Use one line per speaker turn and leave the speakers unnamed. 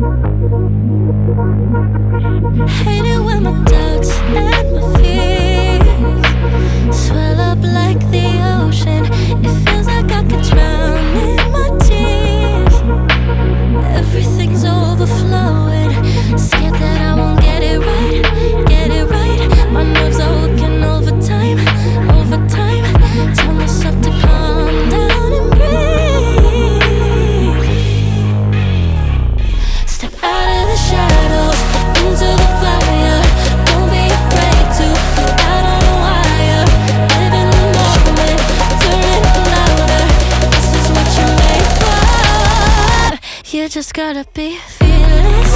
Hate it when my doubts and my fears swell up like the ocean. It feels like I could drown in my tears. Everything's overflowing. Scared that I won't get it right, get it right. My nerves are working overtime, overtime. Tell myself to calm down and breathe. Step out of the shadows, into the fire. Don't be afraid to go out on a wire. Live in the moment, turn it louder. This is what you're made for. You just gotta be fearless.